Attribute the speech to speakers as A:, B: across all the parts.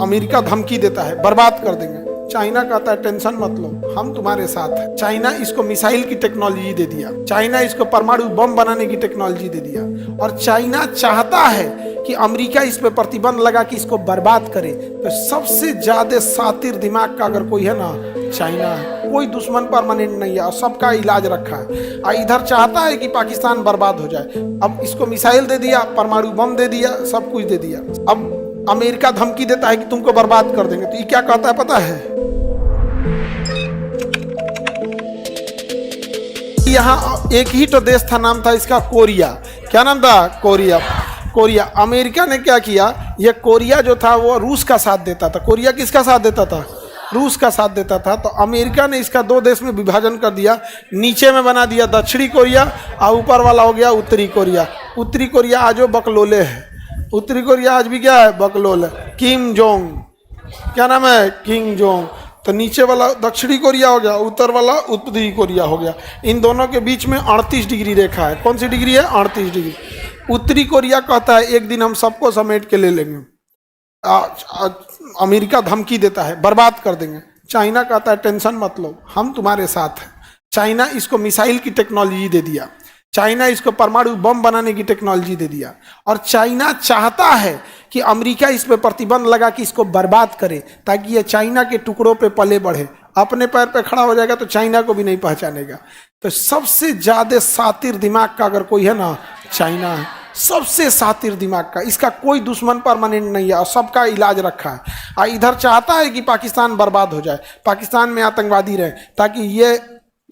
A: America धमकी देता है बर्बाद कर देंगे। चाइना कहता है टेंशन मत लो, हम तुम्हारे साथ हैं। चाइना इसको मिसाइल की टेक्नोलॉजी दे दिया, चाइना इसको परमाणु बम बनाने की टेक्नोलॉजी दे दिया, और चाइना चाहता है कि अमेरिका इस पे प्रतिबंध लगा कि इसको बर्बाद करे। तो सबसे ज्यादा सातिर दिमाग का अगर कोई है ना, चाइना है। कोई दुश्मन परमानेंट नहीं है और सबका इलाज रखा है। और इधर चाहता है कि पाकिस्तान बर्बाद हो जाए। अब इसको मिसाइल दे दिया, परमाणु बम दे दिया, सब कुछ दे दिया। अब अमेरिका धमकी देता है कि तुमको बर्बाद कर देंगे। तो ये क्या कहता है पता है? यहाँ एक ही तो देश था, नाम था इसका कोरिया। क्या नाम था? कोरिया। कोरिया। अमेरिका ने क्या किया, ये कोरिया जो था वो रूस का साथ देता था। कोरिया किसका साथ देता था? रूस का साथ देता था। तो अमेरिका ने इसका दो देश में विभाजन कर दिया। नीचे में बना दिया दक्षिणी कोरिया और ऊपर वाला हो गया उत्तरी कोरिया। उत्तरी कोरिया आज वो बकलोले है। उत्तरी कोरिया आज भी क्या है? बकलोल है। किम जोंग, क्या नाम है? Kim Jong. तो नीचे वाला दक्षिणी कोरिया हो गया, ऊपर वाला उत्तरी कोरिया हो गया। इन दोनों के बीच में 38 डिग्री रेखा है। कौन सी डिग्री है? 38 डिग्री। उत्तरी कोरिया कहता है एक दिन हम सबको समेट के ले लेंगे। अमेरिका धमकी देता है बर्बाद कर देंगे। चाइना कहता है टेंशन मत लो, हम तुम्हारे साथ हैं। चाइना इसको मिसाइल की टेक्नोलॉजी दे दिया, चाइना इसको परमाणु बम बनाने की टेक्नोलॉजी दे दिया, और चाइना चाहता है कि अमेरिका इस पे प्रतिबंध लगा कि इसको बर्बाद करे, ताकि ये चाइना के टुकड़ों पे पले बढ़े। अपने पैर पे खड़ा हो जाएगा तो चाइना को भी नहीं पहचानेगा। तो सबसे ज्यादा सातिर दिमाग का अगर कोई है ना, चाइना है। सबसे सातिर दिमाग का, इसका कोई दुश्मन परमानेंट नहीं है और सबका इलाज रखा है। और इधर चाहता है कि पाकिस्तान बर्बाद हो जाए, पाकिस्तान में आतंकवादी रहे, ताकि ये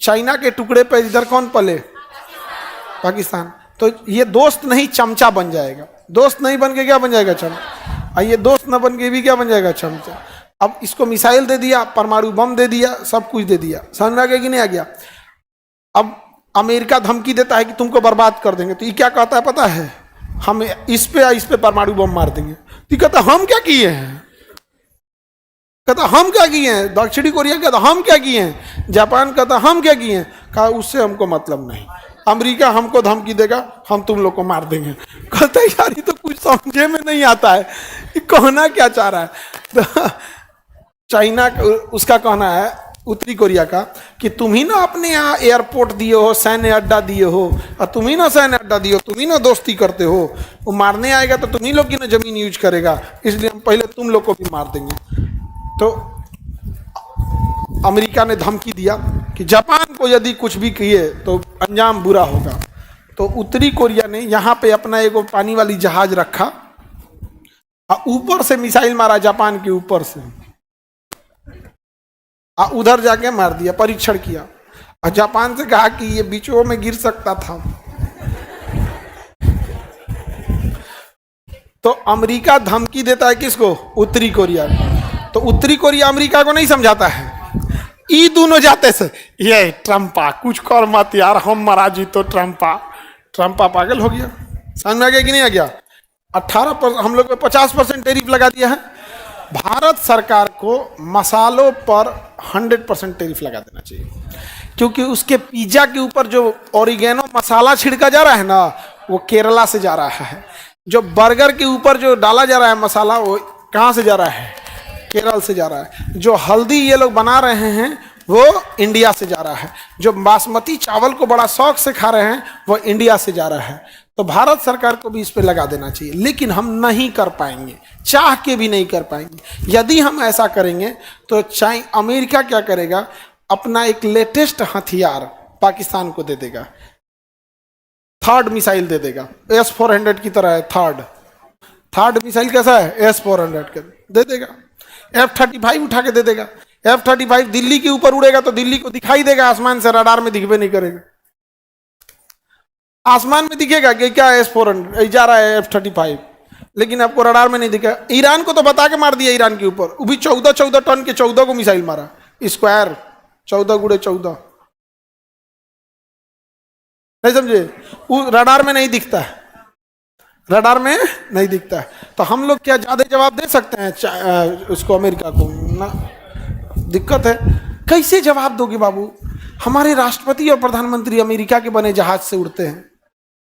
A: चाइना के टुकड़े पे इधर कौन पले? पाकिस्तान। तो ये दोस्त नहीं चमचा बन जाएगा। दोस्त नहीं बन के क्या बन जाएगा? चमचा। और ये दोस्त न बन के भी क्या बन जाएगा? चमचा। अब इसको मिसाइल दे दिया, परमाणु बम दे दिया, सब कुछ दे दिया। समझ में आ गया कि नहीं आ गया? अब अमेरिका धमकी देता है कि तुमको बर्बाद कर देंगे। तो ये क्या कहता है पता है? हम इस पे परमाणु बम मार देंगे। तो कहता हम क्या किए हैं? कहता हम क्या किए हैं? दक्षिणी कोरिया कहता हम क्या किए हैं? जापान कहता हम क्या किए हैं? कहा उससे हमको मतलब नहीं। अमेरिका हमको धमकी देगा, हम तुम लोग को मार देंगे। कहते यार ये तो कुछ समझे में नहीं आता है, ये कहना क्या चाह रहा है? तो चाइना उसका कहना है, उत्तरी कोरिया का, कि तुम ही ना अपने यहाँ एयरपोर्ट दिए हो, सैन्य अड्डा दिए हो, और तुम ही ना सैन्य अड्डा दिए हो, तुम ही ना दोस्ती करते हो। वो मारने आएगा तो तुम ही लोग की ना जमीन यूज करेगा, इसलिए हम पहले तुम लोग को भी मार देंगे। तो अमेरिका ने धमकी दिया कि जापान को यदि कुछ भी किए तो अंजाम बुरा होगा। तो उत्तरी कोरिया ने यहाँ पे अपना एक पानी वाली जहाज रखा और ऊपर से मिसाइल मारा, जापान के ऊपर से, और उधर जाके मार दिया। परीक्षण किया और जापान से कहा कि ये बीचों में गिर सकता था। तो अमेरिका धमकी देता है किसको? उत्तरी कोरिया। तो उत्तरी कोरिया अमेरिका को नहीं समझाता है। ई दोनों जाते से ये ट्रम्पा कुछ कर मत यार, हम मरा जी तो ट्रम्पा पागल हो गया। समझ में आ गया कि नहीं आ गया? 18% हम लोग को 50% टैरिफ लगा दिया है। भारत सरकार को मसालों पर 100% टैरिफ लगा देना चाहिए, क्योंकि उसके पिज्जा के ऊपर जो ओरिगेनो मसाला छिड़का जा रहा है ना, वो केरला से जा रहा है। जो बर्गर के ऊपर जो डाला जा रहा है मसाला, वो कहाँ से जा रहा है? केरल से जा रहा है। जो हल्दी ये लोग बना रहे हैं वो इंडिया से जा रहा है। जो बासमती चावल को बड़ा शौक से खा रहे हैं वो इंडिया से जा रहा है। तो भारत सरकार को भी इस पे लगा देना चाहिए, लेकिन हम नहीं कर पाएंगे, चाह के भी नहीं कर पाएंगे। यदि हम ऐसा करेंगे तो अमेरिका क्या करेगा? अपना एक लेटेस्ट हथियार पाकिस्तान को दे देगा, थर्ड मिसाइल दे देगा। S-400 की तरह है। थर्ड मिसाइल कैसा है? S-400 के दे देगा। F-35 उठा के दे देगा। F-35 दिल्ली के ऊपर उड़ेगा तो दिल्ली को दिखाई देगा आसमान से, रडार में दिखबे नहीं करेगा। आसमान में दिखेगा कि क्या S-400 जा रहा है F-35, लेकिन आपको रडार में नहीं दिखेगा। ईरान को तो बता के मार दिया, ईरान के ऊपर वो भी 14 टन के 14 को मिसाइल मारा, स्क्वायर 14 गुड़े 14। नहीं समझे? वो रडार में नहीं दिखता है, रडार में नहीं दिखता है। तो हम लोग क्या ज्यादा जवाब दे सकते हैं उसको, अमेरिका को? ना, दिक्कत है। कैसे जवाब दोगे बाबू? हमारे राष्ट्रपति और प्रधानमंत्री अमेरिका के बने जहाज से उड़ते हैं,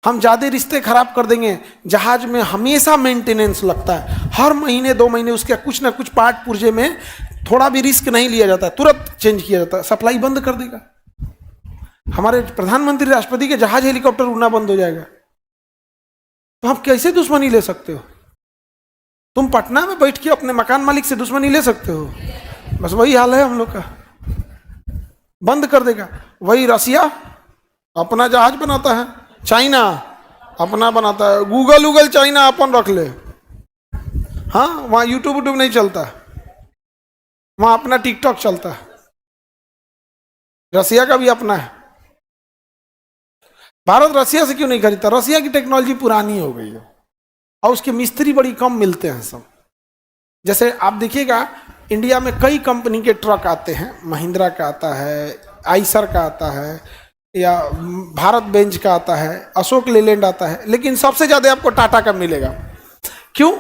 A: हम ज्यादा रिश्ते खराब कर देंगे। जहाज में हमेशा मेंटेनेंस लगता है, हर महीने 2 महीने उसके कुछ ना कुछ पार्ट पुर्जे में थोड़ा भी रिस्क नहीं लिया जाता, तुरंत चेंज किया जाता है। सप्लाई बंद कर देगा, हमारे प्रधानमंत्री राष्ट्रपति के जहाज हेलीकॉप्टर उड़ना बंद हो जाएगा, तो हम कैसे दुश्मनी ले सकते हो? तुम पटना में बैठ के अपने मकान मालिक से दुश्मनी ले सकते हो? बस वही हाल है हम लोग का, बंद कर देगा। वही रसिया अपना जहाज बनाता है, चाइना अपना बनाता है, गूगल चाइना अपन रख ले। हाँ, वहाँ यूट्यूब नहीं चलता, वहाँ अपना टिकटॉक चलता है। रसिया का भी अपना है। भारत रसिया से क्यों नहीं खरीदता? रसिया की टेक्नोलॉजी पुरानी हो गई है और उसके मिस्त्री बड़ी कम मिलते हैं सब। जैसे आप देखिएगा, इंडिया में कई कंपनी के ट्रक आते हैं, महिंद्रा का आता है, आइसर का आता है, या भारत बेंज का आता है, अशोक लेलैंड आता है, लेकिन सबसे ज्यादा आपको टाटा का मिलेगा। क्यों?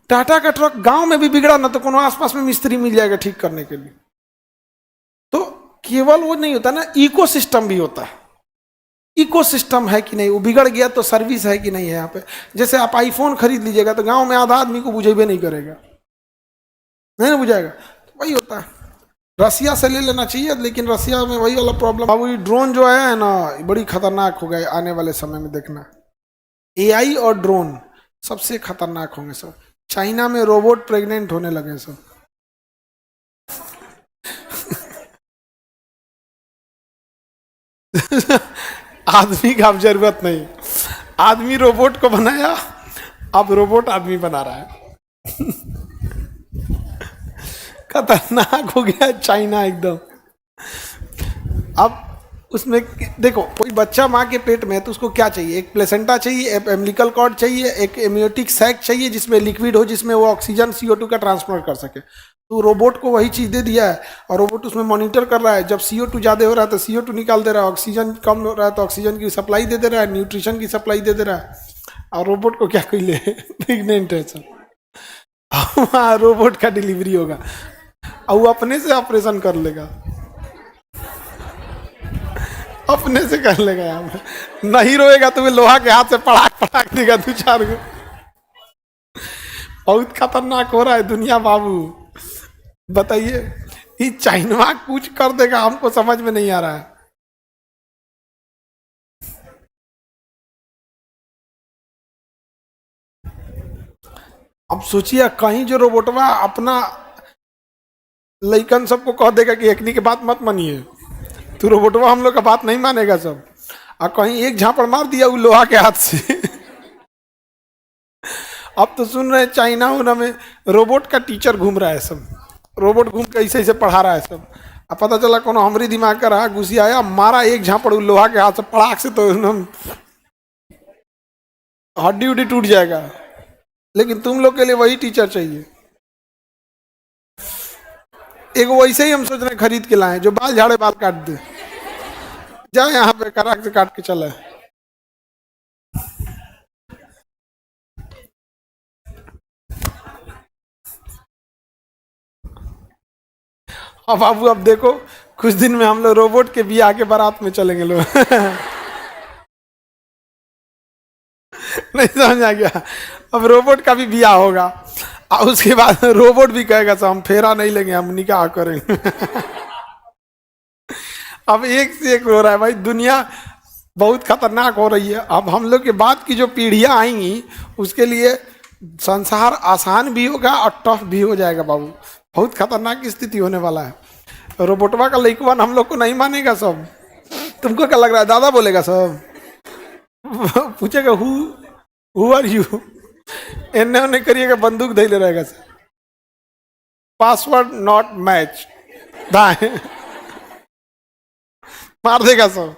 A: टाटा का ट्रक गांव में भी बिगड़ा ना तो कोनो आसपास में मिस्त्री मिल जाएगा ठीक करने के लिए। तो केवल वो नहीं होता ना, इकोसिस्टम भी होता है। इकोसिस्टम है कि नहीं, वो बिगड़ गया तो सर्विस है कि नहीं है यहाँ पे। जैसे आप आईफोन खरीद लीजिएगा तो गांव में आधा आदमी को बुझेबे नहीं करेगा, नहीं ना बुझाएगा, तो वही होता है। रसिया से ले लेना चाहिए, लेकिन रसिया में वही वाला प्रॉब्लम बाबू, ये ड्रोन जो है ना, बड़ी खतरनाक हो गए आने वाले समय में। देखना, एआई और ड्रोन सबसे खतरनाक होंगे सब। चाइना में रोबोट प्रेग्नेंट होने लगे सब। आदमी का अब जरूरत नहीं, आदमी रोबोट को बनाया, अब रोबोट आदमी बना रहा है। खतरनाक हो गया चाइना एकदम। अब उसमें देखो, कोई बच्चा माँ के पेट में है तो उसको क्या चाहिए? एक प्लेसेंटा चाहिए, एक एम्बिलिकल कॉर्ड चाहिए, एक एम्नियोटिक सैक चाहिए जिसमें लिक्विड हो, जिसमें वो ऑक्सीजन CO2 का ट्रांसफर कर सके। तो रोबोट को वही चीज़ दे दिया है और रोबोट उसमें मॉनिटर कर रहा है। जब CO2 ज़्यादा हो रहा है तो CO2 निकाल दे रहा है, ऑक्सीजन कम हो रहा है तो ऑक्सीजन की सप्लाई दे रहा है, न्यूट्रिशन की सप्लाई दे रहा है। और रोबोट को क्या कोई ले प्रेग्नेंट है सब, वहाँ रोबोट का डिलीवरी होगा और वो अपने से ऑपरेशन कर लेगा, अपने से कर लेगा। यहाँ पे नहीं रोएगा तो वे लोहा के हाथ से पड़ाक पड़ाक देगा 2-4 को। बहुत खतरनाक हो रहा है दुनिया बाबू। बताइए, ये चाइना कुछ कर देगा, हमको समझ में नहीं आ रहा है। अब सोचिए, कहीं जो रोबोटवा अपना लइकन सबको कह देगा कि एकनी के बात मत मानिए, तो रोबोटवा हम लोग का बात नहीं मानेगा सब। और कहीं एक झापड़ मार दिया वो लोहा के हाथ से। अब तो सुन रहे हैं चाइना उना में रोबोट का टीचर घूम रहा है सब, रोबोट घूम के ऐसे ऐसे पढ़ा रहा है सब। अब पता चला कोनो हमरी दिमाग का रहा, घुसी आया, मारा एक झापड़ लोहा के हाथ से पड़ाक से, तो हड्डी उड्डी टूट जाएगा। लेकिन तुम लोग के लिए वही टीचर चाहिए। एक वैसे ही हम सोच रहे हैं खरीद के लाए, जो बाल झाड़े बाल काट दे, जाए यहाँ पे कराक से काट के चले। अब बाबू, अब देखो कुछ दिन में हम लोग रोबोट के बियाह के बारात में चलेंगे लोग। नहीं समझ आ गया? अब रोबोट का भी बियाह होगा और उसके बाद रोबोट भी कहेगा सब हम फेरा नहीं लेंगे, हम निकाह करेंगे। अब एक से एक हो रहा है भाई, दुनिया बहुत खतरनाक हो रही है। अब हम लोग के बाद की जो पीढ़ियां आएंगी उसके लिए संसार आसान भी होगा और टफ भी हो जाएगा बाबू। बहुत खतरनाक स्थिति होने वाला है। रोबोटवा का लइकवन हम लोग को नहीं मानेगा सब। तुमको क्या लग रहा है? दादा बोलेगा सब। पूछेगा हु आर यू, एने ओने करिएगा, बंदूक धैले रहेगा सर, पासवर्ड नॉट मैच, दाएं मार देगा सब।